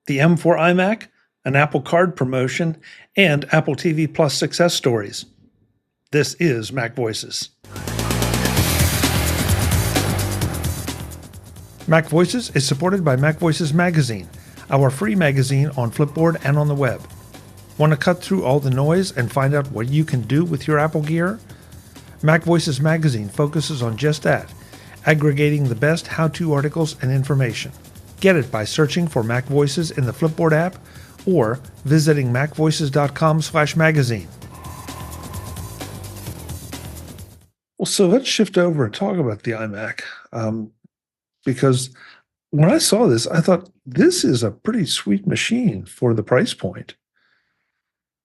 the M4 iMac, an Apple Card promotion, and Apple TV Plus success stories. This is Mac Voices. Mac Voices is supported by MacVoices Magazine, our free magazine on Flipboard and on the web. Want to cut through all the noise and find out what you can do with your Apple gear? MacVoices Magazine focuses on just that, aggregating the best how-to articles and information. Get it by searching for Mac Voices in the Flipboard app or visiting macvoices.com/magazine. Well, so let's shift over and talk about the iMac. Because when I saw this, I thought this is a pretty sweet machine for the price point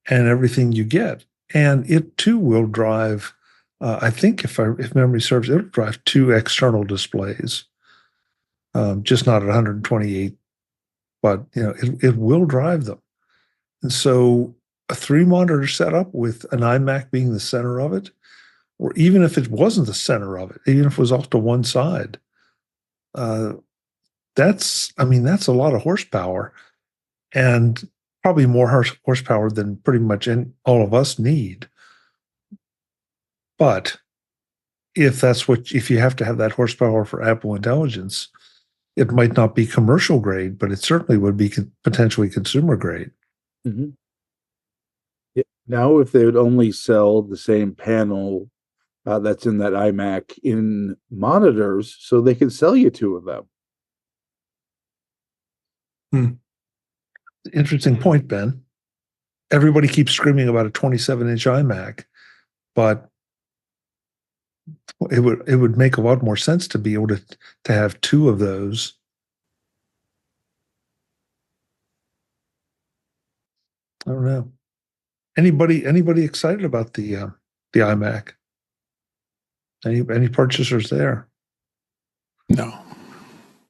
and everything you get. And it too will drive, I think if memory serves, it'll drive 2 external displays, just not at 128, but it will drive them. And so a 3-monitor setup with an iMac being the center of it, or even if it wasn't the center of it, even if it was off to one side, that's a lot of horsepower, and probably more horsepower than pretty much all of us need. But if you have to have that horsepower for Apple Intelligence, it might not be commercial grade, but it certainly would be potentially consumer grade. Mm-hmm. Yeah. Now, if they would only sell the same panel that's in that iMac in monitors, so they could sell you 2 of them. Interesting point, Ben. Everybody keeps screaming about a 27-inch iMac, but it would make a lot more sense to be able to have 2 of those. I don't know. Anybody excited about the iMac? Any purchasers there? No,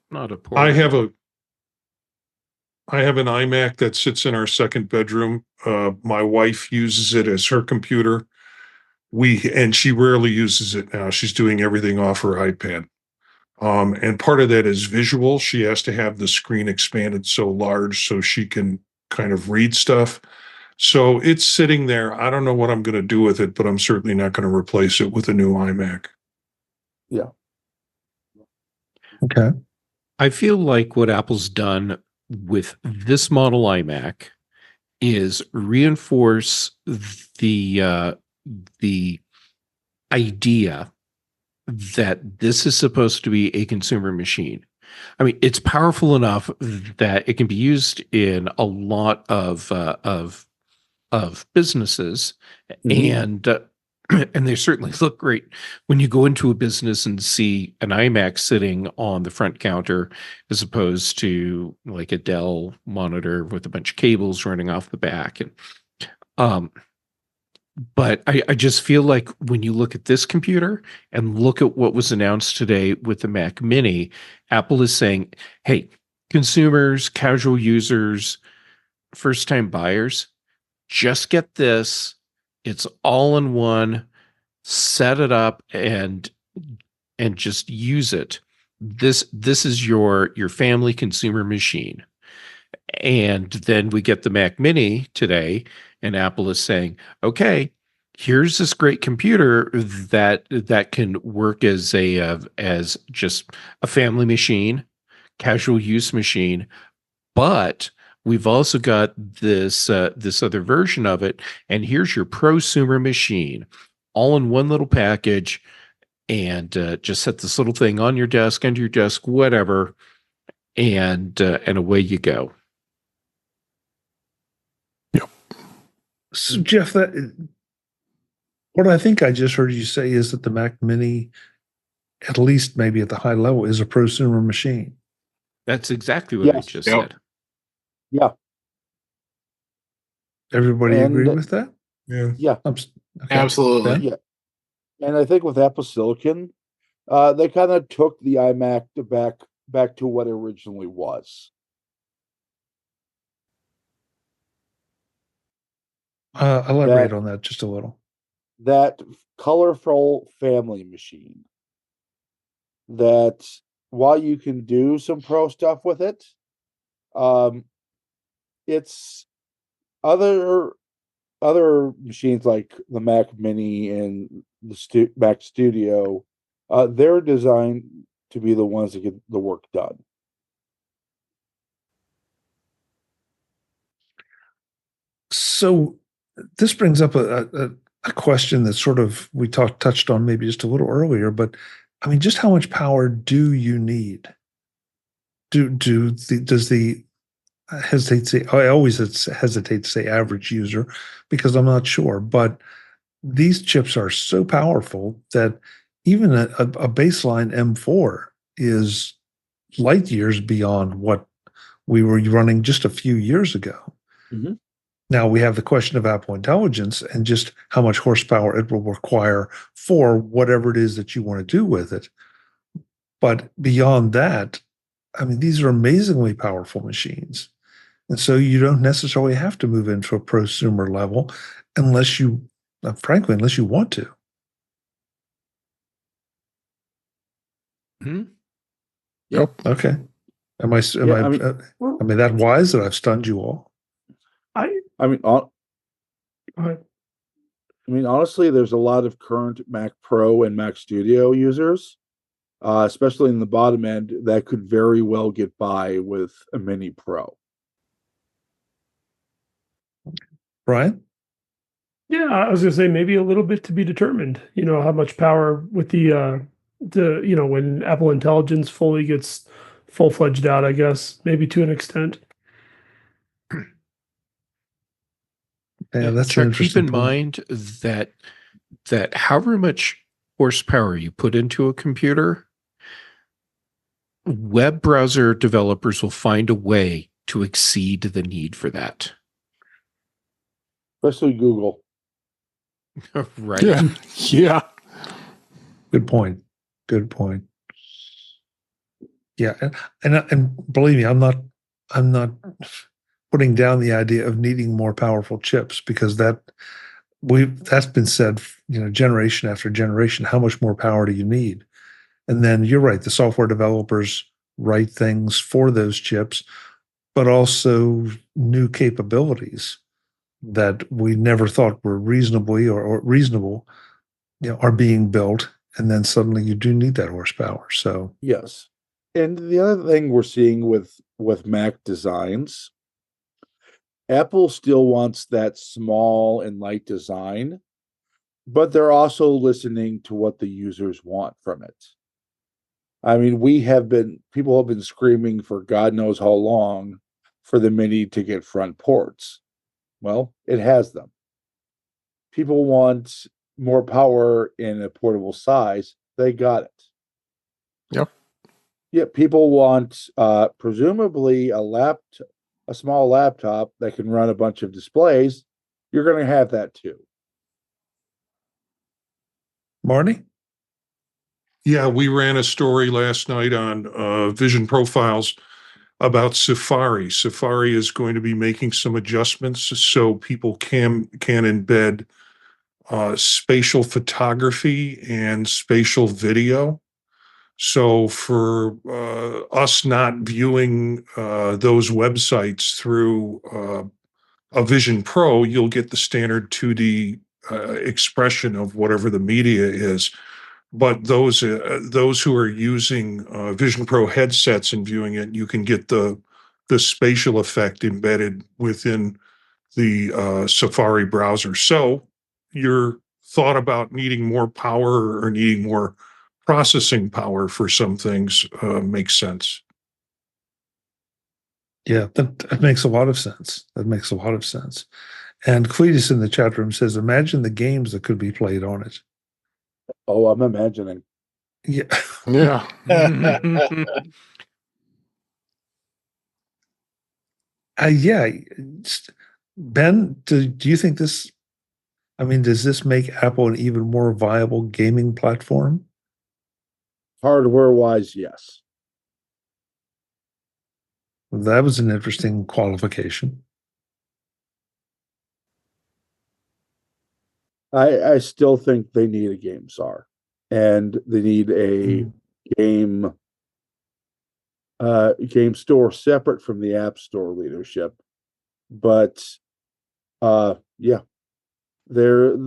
not a point. I have an iMac that sits in our second bedroom. My wife uses it as her computer. And she rarely uses it now. She's doing everything off her iPad. And part of that is visual. She has to have the screen expanded so large so she can kind of read stuff. So it's sitting there. I don't know what I'm going to do with it, but I'm certainly not going to replace it with a new iMac. Yeah. Okay. I feel like what Apple's done with this model iMac is reinforce the idea that this is supposed to be a consumer machine. I mean, it's powerful enough that it can be used in a lot of businesses, and they certainly look great when you go into a business and see an iMac sitting on the front counter, as opposed to like a Dell monitor with a bunch of cables running off the back. And but I just feel like when you look at this computer and look at what was announced today with the Mac Mini, Apple is saying, hey, consumers, casual users, first-time buyers, just get this. It's all in one. Set it up and just use it. This is your family consumer machine. And then we get the Mac Mini today, and Apple is saying, okay, here's this great computer that can work as just a family machine, casual use machine, but we've also got this other version of it, and here's your prosumer machine, all in one little package, and just set this little thing on your desk, under your desk, whatever, and away you go. So, Jeff, what I think I just heard you say is that the Mac Mini, at least maybe at the high level, is a prosumer machine. That's exactly what I just said. Yeah. Everybody agree with that? Yeah. Okay. Absolutely. Ben? Yeah. And I think with Apple Silicon, they kind of took the iMac back to what it originally was. Elaborate on that just a little. That colorful family machine. That while you can do some pro stuff with it, it's other machines like the Mac Mini and the Mac Studio. They're designed to be the ones that get the work done. So this brings up a question that sort of we touched on maybe just a little earlier, but I mean, just how much power do you need? Does the I hesitate to say I always hesitate to say average user because I'm not sure, but these chips are so powerful that even a baseline M4 is light years beyond what we were running just a few years ago. Mm-hmm. Now we have the question of Apple Intelligence and just how much horsepower it will require for whatever it is that you want to do with it. But beyond that, I mean, these are amazingly powerful machines. And so you don't necessarily have to move into a prosumer level unless you, frankly, unless you want to. Hmm? Yep. Okay. I mean that wise that I've stunned you all? I mean, honestly, there's a lot of current Mac Pro and Mac Studio users, especially in the bottom end, that could very well get by with a Mini Pro. Brian? Yeah, I was gonna say maybe a little bit to be determined. You know, how much power with the when Apple Intelligence fully gets full-fledged out, I guess, maybe to an extent. Yeah, that's Chuck, an interesting keep in point. mind that however much horsepower you put into a computer, web browser developers will find a way to exceed the need for that. Especially Google. Right. Yeah. Yeah. Good point. Good point. Yeah, and believe me, I'm not putting down the idea of needing more powerful chips because that's been said, generation after generation. How much more power do you need? And then you're right, the software developers write things for those chips, but also new capabilities that we never thought were reasonably or reasonable, are being built, and then suddenly you do need that horsepower. So Yes. And the other thing we're seeing with Mac designs, Apple still wants that small and light design, but they're also listening to what the users want from it. I mean, people have been screaming for God knows how long for the Mini to get front ports. Well, it has them. People want more power in a portable size. They got it. Yep. Yeah, people want presumably a small laptop that can run a bunch of displays. You're going to have that too. Marty? Yeah, we ran a story last night on Vision Profiles about Safari. Safari is going to be making some adjustments so people can embed spatial photography and spatial video. So for us not viewing those websites through a Vision Pro, you'll get the standard 2D expression of whatever the media is. But those who are using Vision Pro headsets and viewing it, you can get the spatial effect embedded within the Safari browser. So your thought about needing more power or needing more processing power for some things makes sense. Yeah, that makes a lot of sense. That makes a lot of sense. And Cletus in the chat room says, imagine the games that could be played on it. Oh, I'm imagining. Yeah. Yeah. Yeah. Ben, do you think does this make Apple an even more viable gaming platform? Hardware-wise, yes. That was an interesting qualification. I still think they need a game SAR, and they need a game store separate from the App Store leadership. but yeah, they're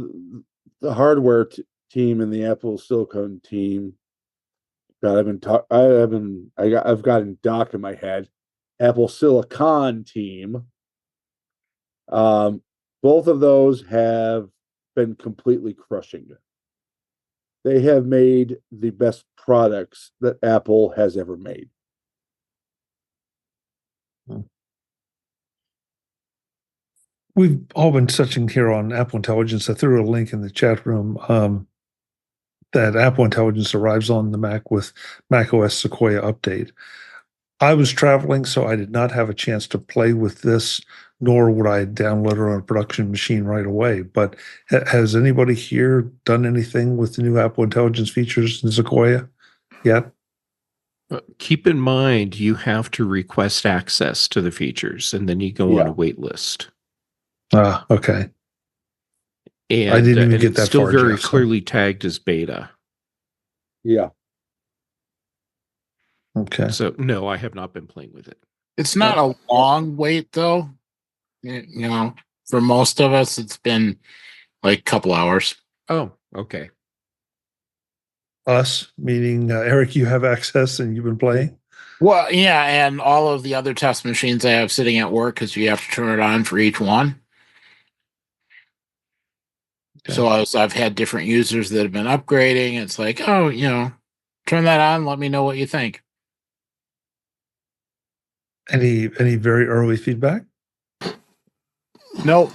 the hardware team and the Apple Silicon team. God, I've gotten Doc in my head. Apple Silicon team. Both of those have been completely crushing it. They have made the best products that Apple has ever made. We've all been touching here on Apple Intelligence. I threw a link in the chat room that Apple Intelligence arrives on the Mac with macOS Sequoia update. I was traveling, so I did not have a chance to play with this, nor would I download it on a production machine right away. But has anybody here done anything with the new Apple Intelligence features in Sequoia yet? Keep in mind, you have to request access to the features, and then you go on a wait list. Ah, okay. And I didn't even and get it's that still far, very Jeff, so- clearly tagged as beta. Yeah. Okay. So no, I have not been playing with it. It's not a long wait though. You know, for most of us, it's been like a couple hours. Oh, okay. Us, meaning Eric, you have access and you've been playing? Well, yeah, and all of the other test machines I have sitting at work because you have to turn it on for each one. Okay. So I've had different users that have been upgrading. It's like, oh, you know, turn that on. Let me know what you think. Any very early feedback? Nope.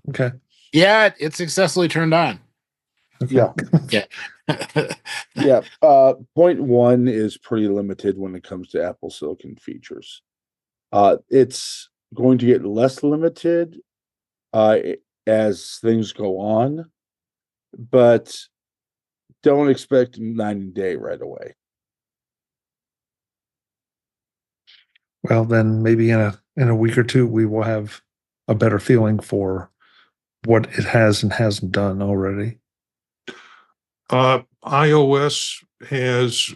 Okay. Yeah, it's successfully turned on. Okay. Yeah. Point one is pretty limited when it comes to Apple Silicon features. It's going to get less limited as things go on, but don't expect 90-day right away. Well, then maybe in a week or two we will have a better feeling for what it has and hasn't done already. iOS has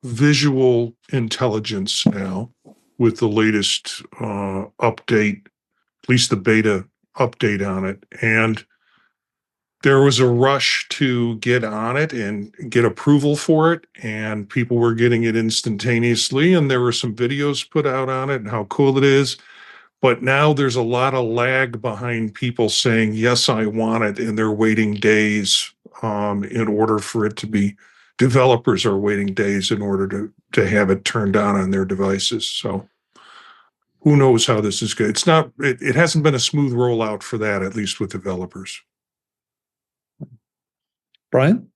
visual intelligence now with the latest update, at least the beta update on it. And there was a rush to get on it and get approval for it, and people were getting it instantaneously. And there were some videos put out on it and how cool it is. But now there's a lot of lag behind people saying, yes, I want it. And they're waiting days in order for it to be, developers are waiting days in order to have it turned on their devices. So who knows how this is good. It hasn't been a smooth rollout for that, at least with developers. Brian?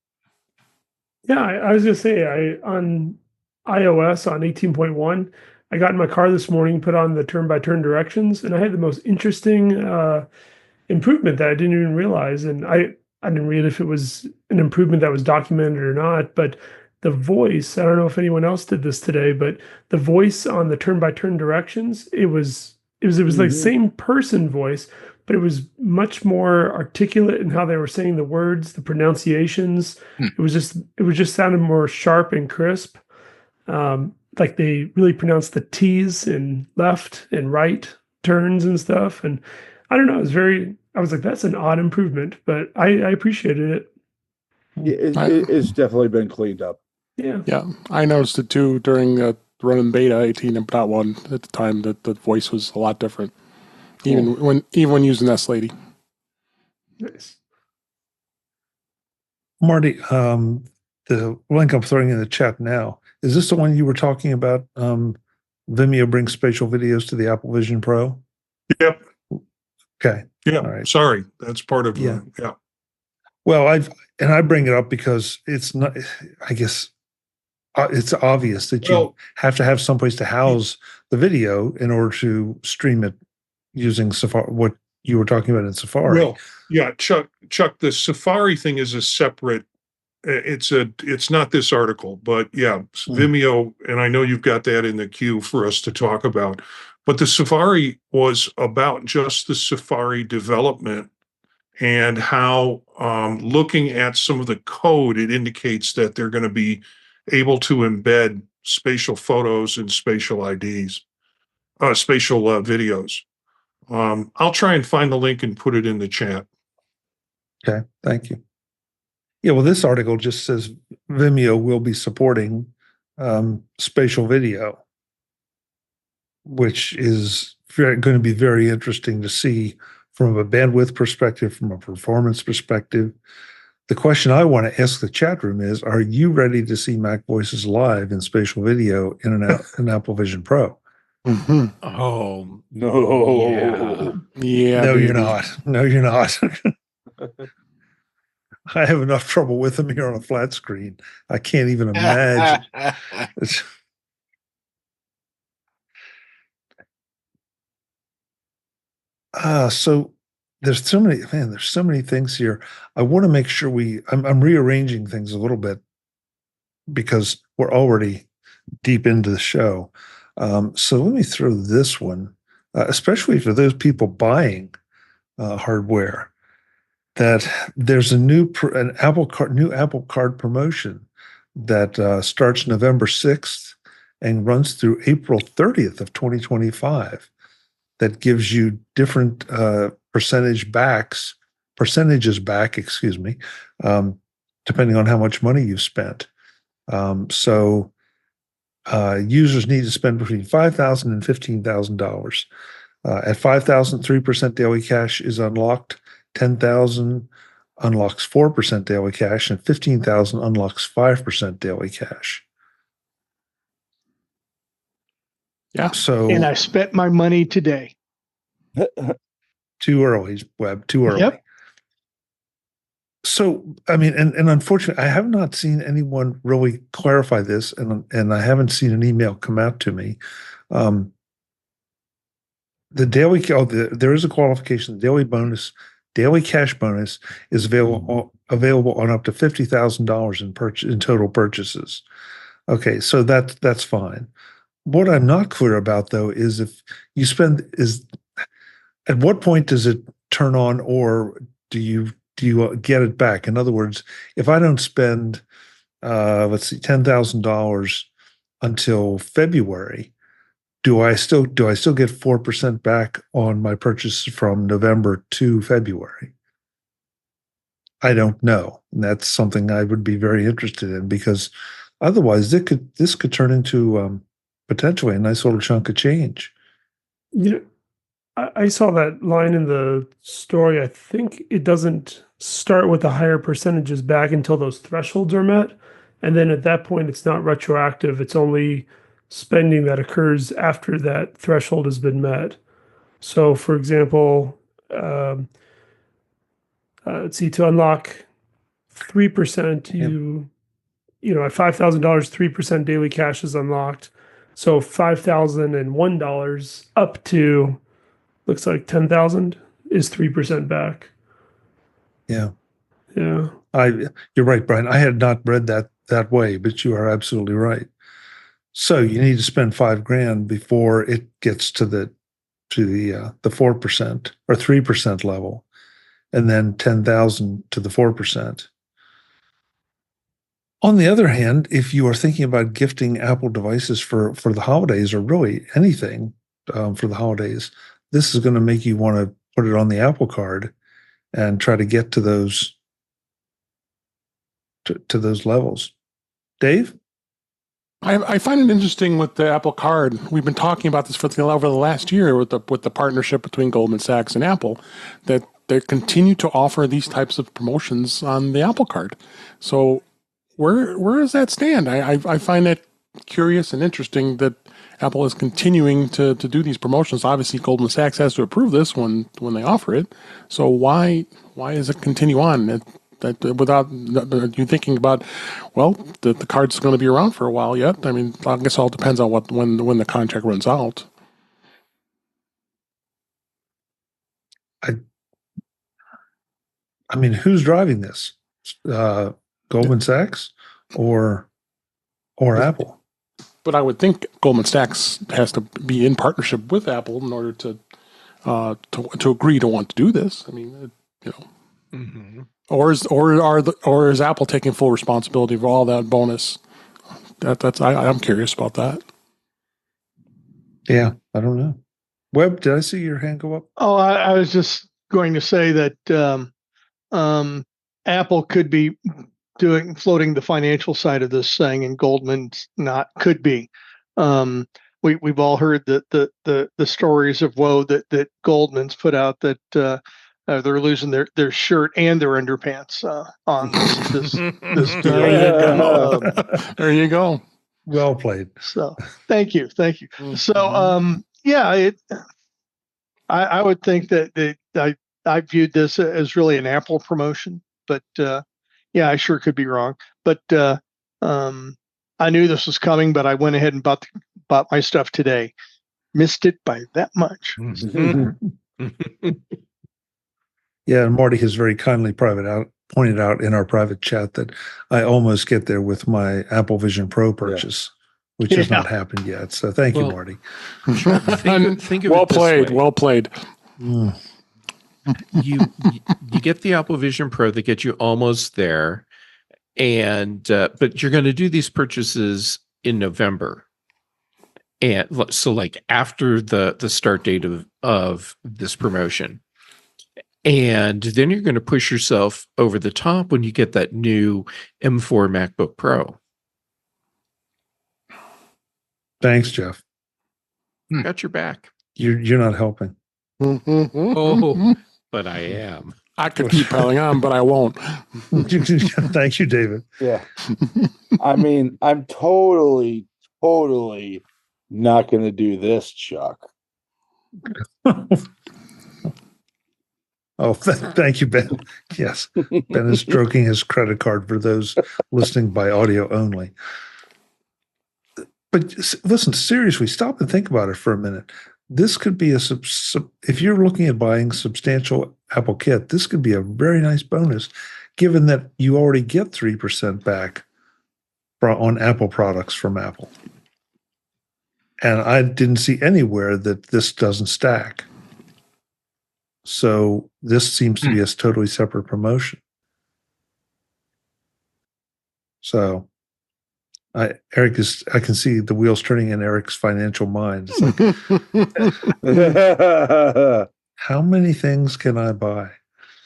Yeah, I was gonna say on iOS on 18.1, I got in my car this morning, put on the turn-by-turn directions, and I had the most interesting improvement that I didn't even realize. And I didn't read if it was an improvement that was documented or not, but the voice, I don't know if anyone else did this today, but the voice on the turn-by-turn directions, it was like same person voice, but it was much more articulate in how they were saying the words, the pronunciations. It was just sounded more sharp and crisp. Like they really pronounced the T's in left and right turns and stuff. And I don't know, I was like, that's an odd improvement, but I appreciated it. It's definitely been cleaned up. Yeah. Yeah, I noticed it too during running beta 18.1 at the time that the voice was a lot different. Even when using S Lady. Nice. Marty, the link I'm throwing in the chat now, is this the one you were talking about? Vimeo brings spatial videos to the Apple Vision Pro? Yep. Okay. Yeah. All right. Sorry. That's part of Yeah. yeah. Well, I bring it up because it's not, I guess, it's obvious that you have to have someplace to house the video in order to stream it using Safari, what you were talking about in Safari. Well, yeah, Chuck, the Safari thing is a separate, it's not this article, but yeah, Vimeo, and I know you've got that in the queue for us to talk about, but the Safari was about just the Safari development and how looking at some of the code, it indicates that they're going to be able to embed spatial photos and spatial IDs. spatial videos. I'll try and find the link and put it in the chat. Okay, thank you. Yeah, well, this article just says Vimeo will be supporting spatial video, which is going to be very interesting to see from a bandwidth perspective, from a performance perspective. The question I want to ask the chat room is, are you ready to see MacVoices live in spatial video in an Apple Vision Pro? Mm-hmm. Oh, No. Yeah. No, baby. you're not. No, you're not. I have enough trouble with them here on a flat screen. I can't even imagine. So there's so many things here. I want to make sure I'm rearranging things a little bit because we're already deep into the show. So let me throw this one, especially for those people buying hardware, that there's a new Apple Card promotion that starts November 6th and runs through April 30th of 2025. That gives you different percentages back, depending on how much money you've spent. So users need to spend between $5,000 and $15,000. At $5,000, 3% daily cash is unlocked. $10,000 unlocks 4% daily cash, and $15,000 unlocks 5% daily cash. Yeah. So, and I spent my money today. Too early, Web. Too early. Yep. So, I mean, and unfortunately, I have not seen anyone really clarify this, and I haven't seen an email come out to me. The there is a qualification. Daily cash bonus is available on up to $50,000 in total purchases. Okay, so that's fine. What I'm not clear about though is if you at what point does it turn on, or do you get it back? In other words, if I don't spend $10,000 until February, do I still get 4% back on my purchase from November to February? I don't know. And that's something I would be very interested in, because otherwise this could turn into potentially a nice little chunk of change. Yeah, I saw that line in the story. I think it doesn't start with the higher percentages back until those thresholds are met. And then at that point, it's not retroactive. It's only spending that occurs after that threshold has been met. So, for example, let's see, to unlock 3%, you know, at $5,000, 3% daily cash is unlocked. So $5,001 up to, looks like 10,000 is 3% back. Yeah. Yeah. You're right, Brian. I had not read that way, but you are absolutely right. So you need to spend $5,000 before it gets to the 4% or 3% level, and then 10,000 to the 4%. On the other hand, if you are thinking about gifting Apple devices for the holidays, or really anything for the holidays, this is going to make you want to put it on the Apple Card and try to get to those levels. Dave? I find it interesting with the Apple Card. We've been talking about this over the last year with the partnership between Goldman Sachs and Apple, that they continue to offer these types of promotions on the Apple Card. So where does that stand? I find that curious and interesting that Apple is continuing to do these promotions. Obviously, Goldman Sachs has to approve this when they offer it. So why does it continue on? That without you thinking about, well, the card's going to be around for a while yet. I mean, I guess it all depends on when the contract runs out. I mean, who's driving this? Goldman Sachs or Apple? But I would think Goldman Sachs has to be in partnership with Apple in order to agree to want to do this. I mean, you know. Mm-hmm. Or is Apple taking full responsibility for all that bonus? I'm curious about that. Yeah, I don't know. Webb, did I see your hand go up? Oh, I was just going to say that Apple could be floating the financial side of this thing, and Goldman's not. Could be. We've all heard the stories of woe that Goldman's put out, that they're losing their shirt and their underpants on this deal. There you go. Well played. So thank you. So yeah, I would think that I viewed this as really an Apple promotion, but yeah, I sure could be wrong. But I knew this was coming, but I went ahead and bought my stuff today. Missed it by that much. Yeah, and Marty has very kindly pointed out in our private chat that I almost get there with my Apple Vision Pro purchase, which has not happened yet. So thank you, Marty. Think of well it this played. way. Well played. You get the Apple Vision Pro that gets you almost there, and but you're going to do these purchases in November, and so like after the start date of this promotion. And then you're going to push yourself over the top when you get that new M4 MacBook Pro. Thanks, Jeff. Got your back. You're not helping. Oh, but I am. I could keep piling on, but I won't. Thank you, David. Yeah. I mean, I'm totally not going to do this, Chuck. Oh, thank you, Ben. Yes, Ben is stroking his credit card for those listening by audio only. But listen, seriously, stop and think about it for a minute. This could be if you're looking at buying substantial Apple kit, this could be a very nice bonus, given that you already get 3% back on Apple products from Apple. And I didn't see anywhere that this doesn't stack. So this seems to be a totally separate promotion. So I can see the wheels turning in Eric's financial mind. It's like, how many things can I buy?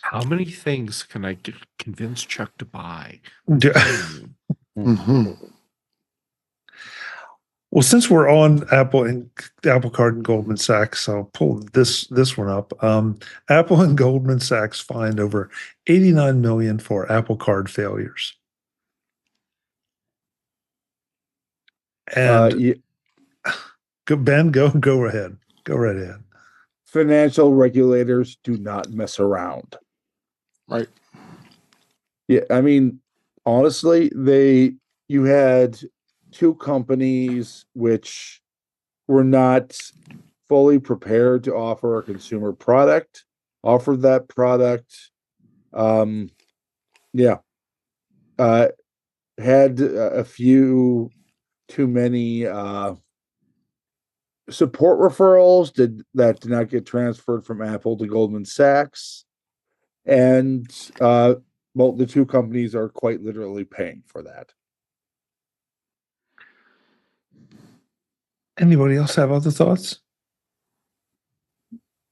How many things can I convince Chuck to buy? Well, since we're on Apple and Apple Card and Goldman Sachs, I'll pull this one up. Apple and Goldman Sachs fined over $89 million for Apple Card failures. And Ben, go ahead. Go right ahead. Financial regulators do not mess around. Right. Yeah, I mean, honestly, you had two companies which were not fully prepared to offer a consumer product, offered that product. Had a few too many support referrals that did not get transferred from Apple to Goldman Sachs. And the two companies are quite literally paying for that. Anybody else have other thoughts?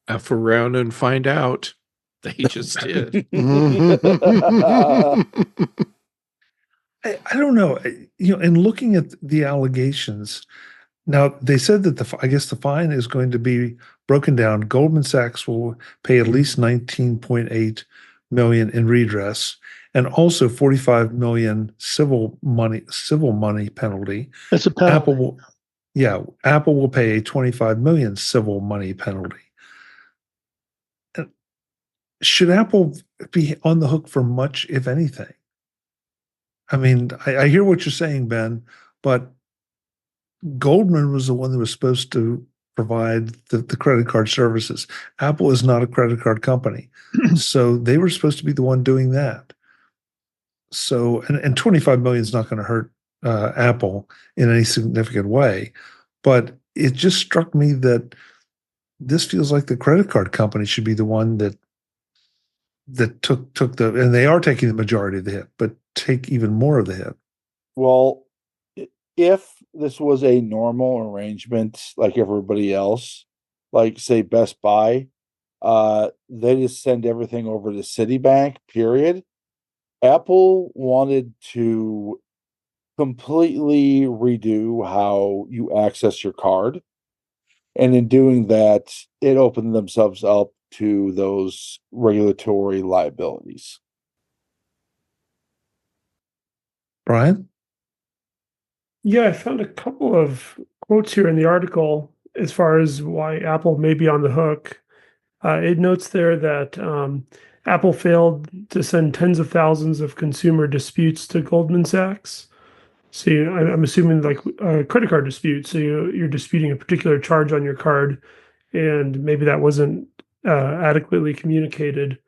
F around and find out. They just did. I don't know. In looking at the allegations, now they said that the fine is going to be broken down. Goldman Sachs will pay at least $19.8 million in redress, and also $45 million civil money penalty. That's a penalty. Apple will pay a $25 million civil money penalty. Should Apple be on the hook for much, if anything? I mean, I hear what you're saying, Ben, but Goldman was the one that was supposed to provide the credit card services. Apple is not a credit card company. So they were supposed to be the one doing that. So, and $25 million is not going to hurt Apple in any significant way. But it just struck me that this feels like the credit card company should be the one that took and they are taking the majority of the hit, but take even more of the hit. Well, if this was a normal arrangement like everybody else, like say Best Buy, they just send everything over to Citibank, period. Apple wanted to completely redo how you access your card. And in doing that, it opened themselves up to those regulatory liabilities. Brian? Yeah, I found a couple of quotes here in the article as far as why Apple may be on the hook. It notes there that Apple failed to send tens of thousands of consumer disputes to Goldman Sachs. So I'm assuming like a credit card dispute. So you're disputing a particular charge on your card, and maybe that wasn't adequately communicated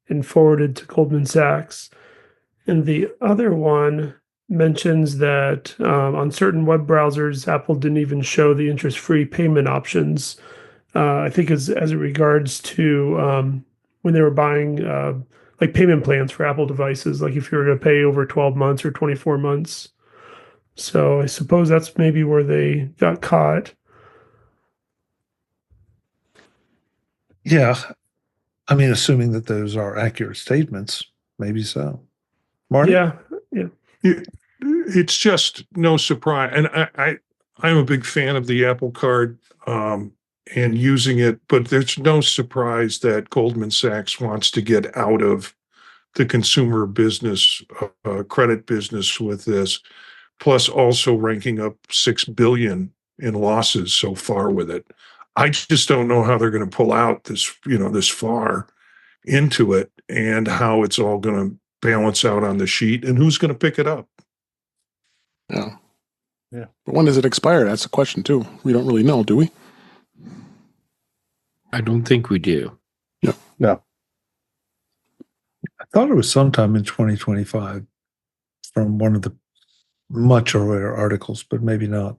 and forwarded to Goldman Sachs. And the other one mentions that on certain web browsers, Apple didn't even show the interest-free payment options. I think as it regards to when they were buying like payment plans for Apple devices, like if you were going to pay over 12 months or 24 months. So I suppose that's maybe where they got caught. Yeah. I mean, assuming that those are accurate statements, maybe so. Marty? Yeah. It's just no surprise. And I'm a big fan of the Apple Card and using it, but there's no surprise that Goldman Sachs wants to get out of the consumer business, credit business with this, plus also ranking up $6 billion in losses so far with it. I just don't know how they're going to pull out this far into it and how it's all going to balance out on the sheet and who's going to pick it up. Yeah. But when does it expire? That's the question too. We don't really know, do we? I don't think we do. No. I thought it was sometime in 2025 from one of the much earlier articles, but maybe not.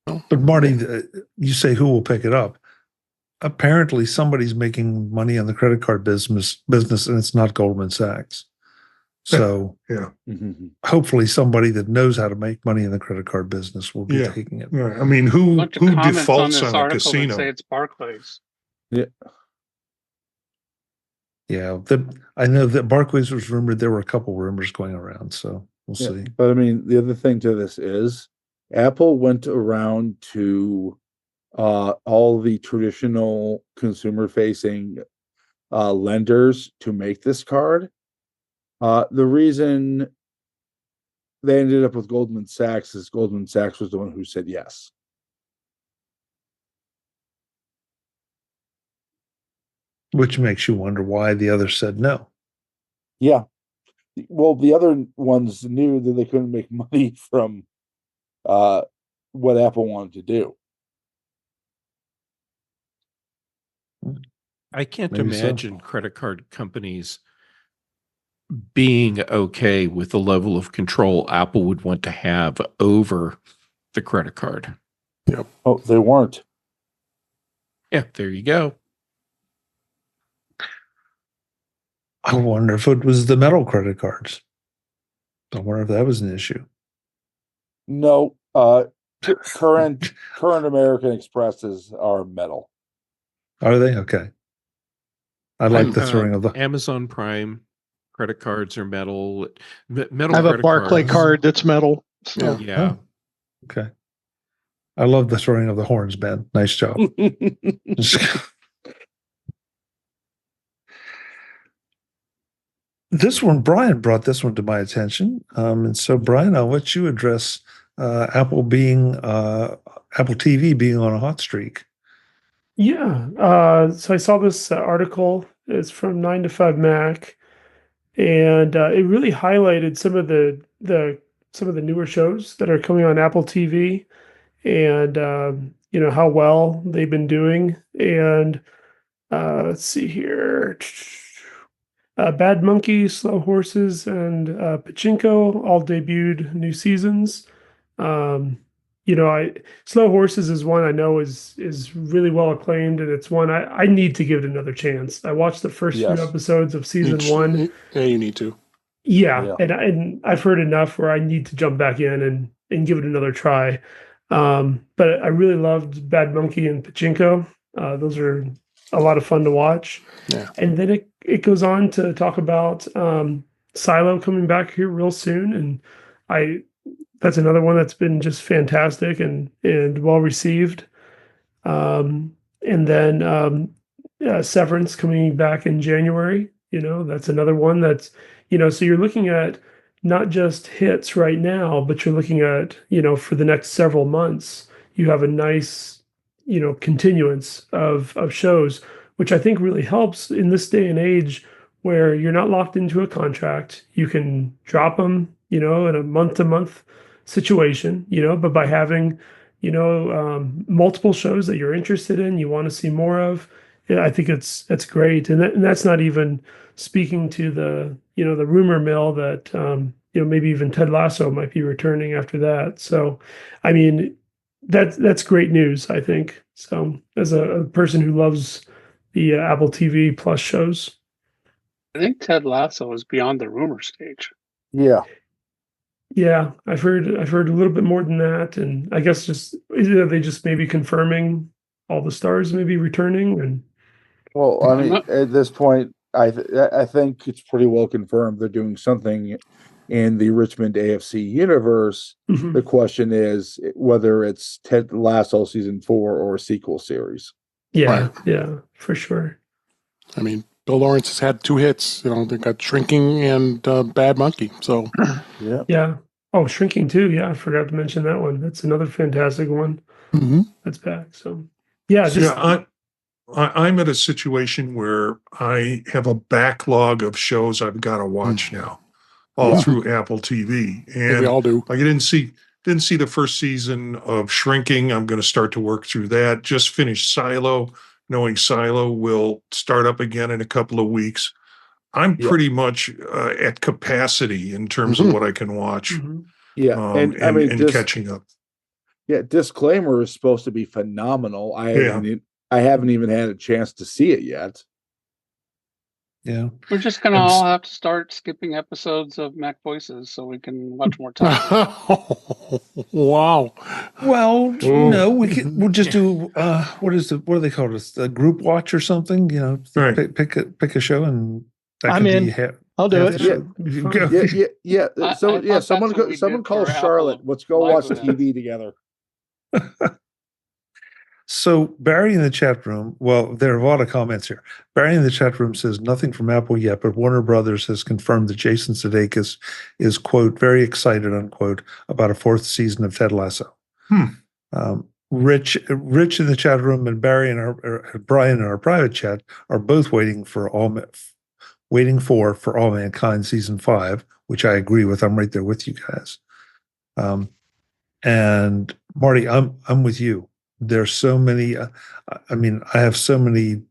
No. But Marty, you say who will pick it up? Apparently somebody's making money on the credit card business, and it's not Goldman Sachs. So Yeah. hopefully somebody that knows how to make money in the credit card business will be taking it. Right. I mean, who bunch of comments defaults this on a article that casino? say it's Barclays. Yeah. Yeah. I know that Barclays was rumored. There were a couple rumors going around, so we'll see. But I mean, the other thing to this is Apple went around to all the traditional consumer-facing lenders to make this card. The reason they ended up with Goldman Sachs is Goldman Sachs was the one who said yes. Which makes you wonder why the others said no. Yeah. Well, the other ones knew that they couldn't make money from what Apple wanted to do. I can't Maybe so. imagine credit card companies being okay with the level of control Apple would want to have over the credit card. Oh, they weren't. Yeah, there you go. I wonder if it was the metal credit cards. I wonder if that was an issue. No, current American Expresses are metal. Are they? Okay. I like the throwing of the Amazon Prime credit cards are metal. Metal. I have a credit Barclay cards. card that's metal. So. Yeah. Okay. I love the throwing of the horns, Ben. Nice job. This one, Brian brought this one to my attention. And so, Brian, I'll let you address Apple TV being on a hot streak. Yeah. So I saw this article. It's from 9 to 5 Mac, and it really highlighted some of the newer shows that are coming on Apple TV, and how well they've been doing. And let's see here. Bad Monkey, Slow Horses, and Pachinko all debuted new seasons. Slow Horses is one I know is really well acclaimed, and it's one I need to give it another chance. I watched the first few Yes. episodes of season one. Yeah, you need to. Yeah, and I've heard enough where I need to jump back in and give it another try. But I really loved Bad Monkey and Pachinko. Those are a lot of fun to watch. Yeah. And then it goes on to talk about Silo coming back here real soon, and that's another one that's been just fantastic and well received. And then Severance coming back in January. That's another one that's, so you're looking at not just hits right now, but you're looking at, for the next several months, you have a nice, continuance of shows, which I think really helps in this day and age where you're not locked into a contract. You can drop them, in a month to month situation, but by having, multiple shows that you're interested in, you want to see more of, yeah, I think it's great. And that's not even speaking to the, the rumor mill that, maybe even Ted Lasso might be returning after that. So, I mean, that's great news, I think. So as a person who loves the Apple TV Plus shows. I think Ted Lasso is beyond the rumor stage. Yeah. Yeah, I've heard a little bit more than that, and I guess are they just maybe confirming all the stars maybe returning? And well, I mean, at this point, I think it's pretty well confirmed they're doing something in the Richmond AFC universe. Mhm. The question is whether it's Ted Lasso season 4 or a sequel series. Yeah, Right. yeah, for sure. I mean, Bill Lawrence has had 2 hits. They got Shrinking and Bad Monkey. So Yeah. Yeah. Oh, Shrinking too. Yeah, I forgot to mention that one. That's another fantastic one. That's back. So yeah, just I'm at a situation where I have a backlog of shows I've got to watch now, all through Apple TV, and we all do. like I didn't see the first season of Shrinking. I'm going to start to work through that. Just finished Silo, knowing Silo will start up again in a couple of weeks. I'm pretty much at capacity in terms of what I can watch. Mhm. Yeah. And I mean, catching up. Yeah, Disclaimer is supposed to be phenomenal. I haven't even had a chance to see it yet. Yeah. We're just gonna all have to start skipping episodes of MacVoices so we can watch more time. Wow. Well, no, we'll just do what do they call it? A group watch or something? Right. Pick a show and that I'm could in. be I'll do it. Yeah. I thought Someone that's what we someone did call for Charlotte. Apple Let's go Live watch events. TV together. So Barry in the chat room, well, there are a lot of comments here. Barry in the chat room says nothing from Apple yet, but Warner Brothers has confirmed that Jason Sudeikis is, quote, very excited, unquote, about a 4th season of Ted Lasso. Rich in the chat room and Barry and Brian in our private chat are both waiting for All Mankind season 5, which I agree with. I'm right there with you guys. And Marty, I'm with you. There's so many. I have so many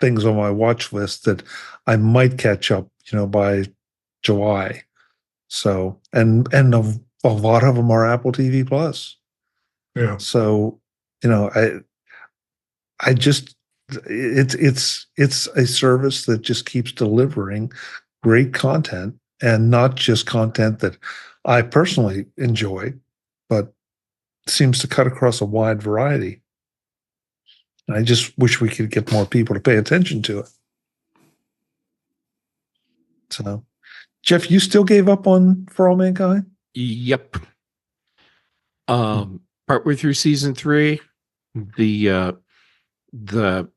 things on my watch list that I might catch up, by July. So, and a lot of them are Apple TV Plus. Yeah. So, I just it's a service that just keeps delivering great content, and not just content that I personally enjoy, but seems to cut across a wide variety. And I just wish we could get more people to pay attention to it. So, Jeff, you still gave up on For All Mankind? Yep. Partway through season 3, the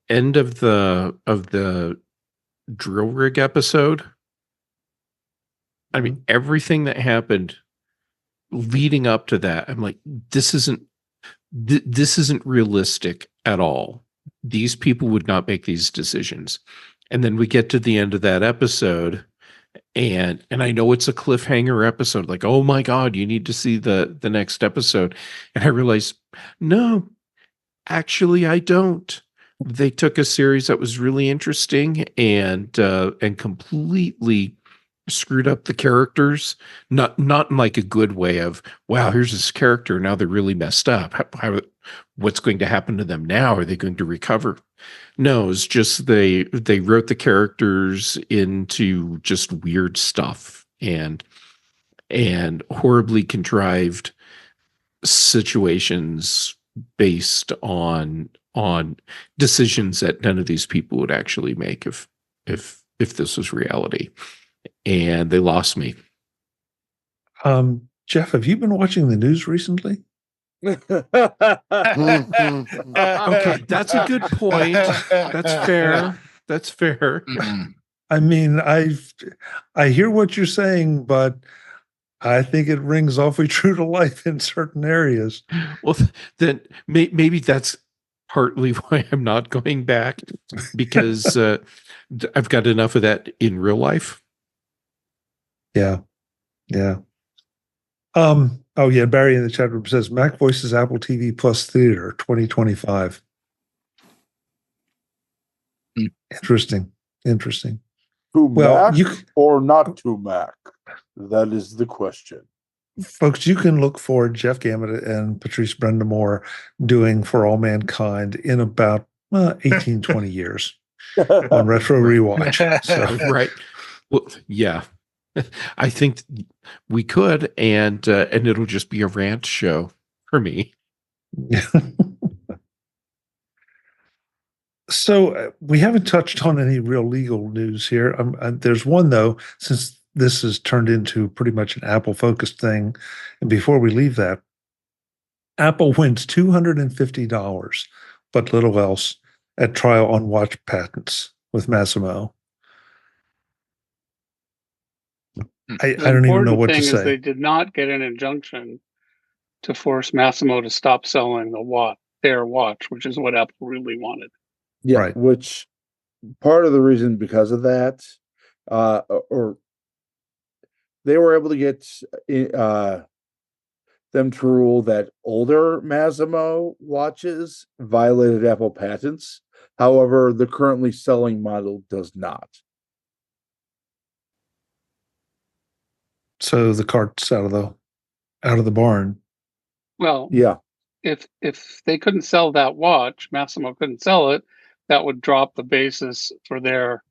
end of the drill rig episode. I mean, everything that happened leading up to that, I'm like, this isn't realistic at all. These people would not make these decisions. And then we get to the end of that episode, and I know it's a cliffhanger episode, like, oh my God, you need to see the next episode. And I realized, no, actually I don't. They took a series that was really interesting and completely screwed up the characters, not in like a good way of, wow, here's this character, now they're really messed up. What's going to happen to them now? Are they going to recover? No, it's just they wrote the characters into just weird stuff and horribly contrived situations based on decisions that none of these people would actually make if this was reality. And they lost me. Jeff, have you been watching the news recently? Okay, that's a good point. That's fair. That's fair. I mean, I hear what you're saying, but I think it rings awfully true to life in certain areas. Well, then maybe that's partly why I'm not going back, because I've got enough of that in real life. Yeah. Oh yeah, Barry in the chat room says MacVoices Apple TV Plus Theater 2025. Interesting. To Well, Mac or not to Mac? That is the question. Folks, you can look for Jeff Gamet and Patrice Brendamore doing For All Mankind in about 18, 20 years on Retro Rewatch. So. Right. Well, yeah. I think we could, and it'll just be a rant show for me. So we haven't touched on any real legal news here. There's one though, since this has turned into pretty much an Apple-focused thing. And before we leave that, Apple wins $250, but little else, at trial on watch patents with Massimo. I don't even know what to say. They did not get an injunction to force Massimo to stop selling their watch, which is what Apple really wanted. Yeah, right. Which part of the reason because of that, or they were able to get them to rule that older Massimo watches violated Apple patents. However, the currently selling model does not. So the cart's out of the barn. Well, yeah. If they couldn't sell that watch, Massimo couldn't sell it, that would drop the basis for their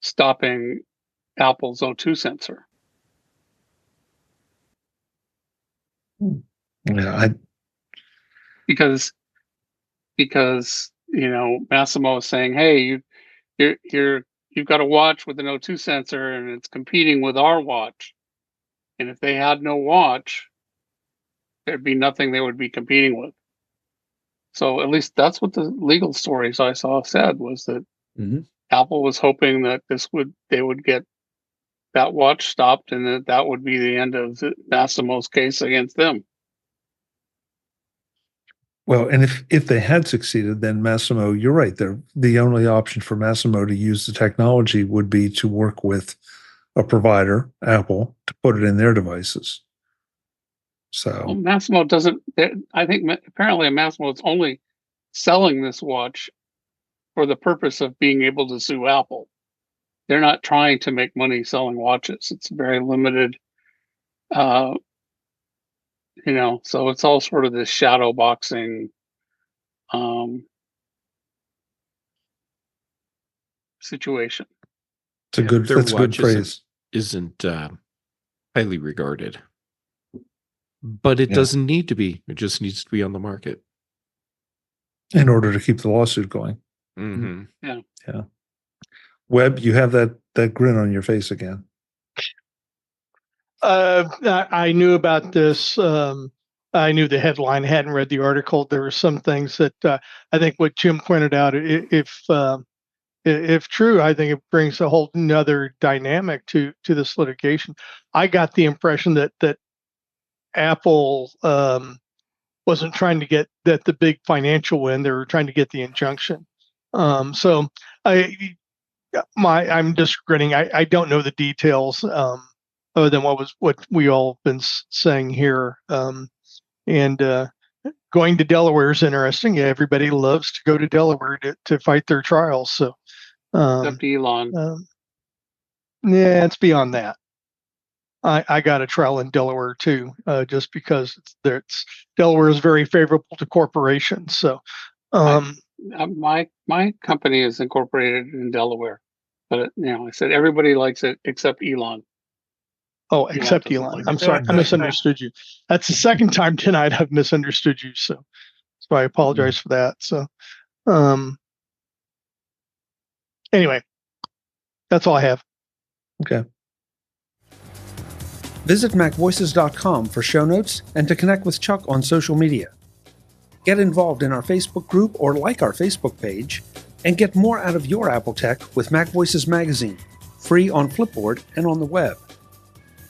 stopping Apple's O2 sensor. Yeah, because Massimo is saying, hey, you've got a watch with an O2 sensor and it's competing with our watch. And if they had no watch, there'd be nothing they would be competing with. So at least that's what the legal stories I saw said, was that Apple was hoping that they would get that watch stopped, and that would be the end of Massimo's case against them. Well, and if they had succeeded, then Massimo, you're right. The only option for Massimo to use the technology would be to work with a provider, Apple, to put it in their devices. So well, Massimo doesn't. I think apparently Massimo is only selling this watch for the purpose of being able to sue Apple. They're not trying to make money selling watches. It's very limited. So it's all sort of this shadow boxing situation. It's a good. That's a good phrase. Isn't highly regarded, but it doesn't need to be. It just needs to be on the market in order to keep the lawsuit going. Mm-hmm. Yeah. Webb, you have that grin on your face again. I knew about this. I knew the headline. Hadn't read the article. There were some things that I think what Jim pointed out. If true, I think it brings a whole nother dynamic to this litigation. I got the impression that Apple wasn't trying to get the big financial win. They were trying to get the injunction. So I'm just grinning. I don't know the details other than what we all been saying here. And going to Delaware is interesting. Yeah, everybody loves to go to Delaware to fight their trials. So except Elon. Yeah, it's beyond that. I got a trial in Delaware too, just because Delaware is very favorable to corporations. So, my company is incorporated in Delaware, but I said everybody likes it except Elon. Oh, except Elon. I'm sorry, I misunderstood you. That's the second time tonight I've misunderstood you. So I apologize for that. So, anyway, that's all I have. Okay. Visit MacVoices.com for show notes and to connect with Chuck on social media. Get involved in our Facebook group or like our Facebook page, and get more out of your Apple tech with MacVoices Magazine, free on Flipboard and on the web.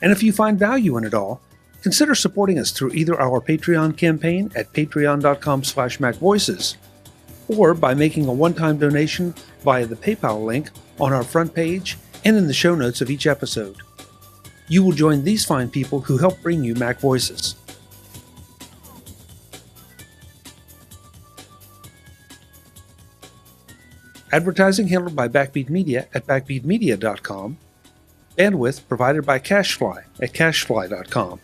And if you find value in it all, consider supporting us through either our Patreon campaign at patreon.com/MacVoices, or by making a one-time donation via the PayPal link on our front page and in the show notes of each episode. You will join these fine people who help bring you Mac Voices. Advertising handled by Backbeat Media at backbeatmedia.com. Bandwidth provided by CashFly at cashfly.com.